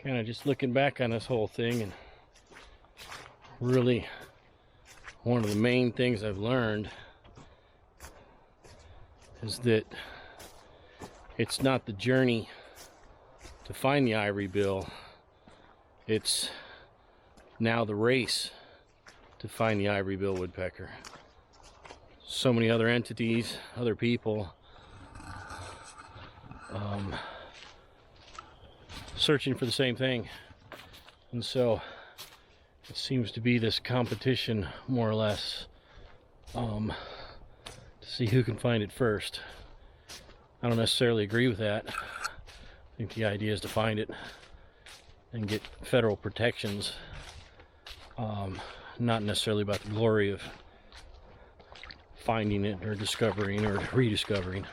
kind of just looking back on this whole thing, and really one of the main things I've learned is that it's not the journey to find the ivory bill, it's now the race to find the ivory billed woodpecker. So many other entities, other people searching for the same thing, and so it seems to be this competition, more or less, to see who can find it first. I don't necessarily agree with that. I think the idea is to find it and get federal protections, not necessarily about the glory of finding it or discovering or rediscovering.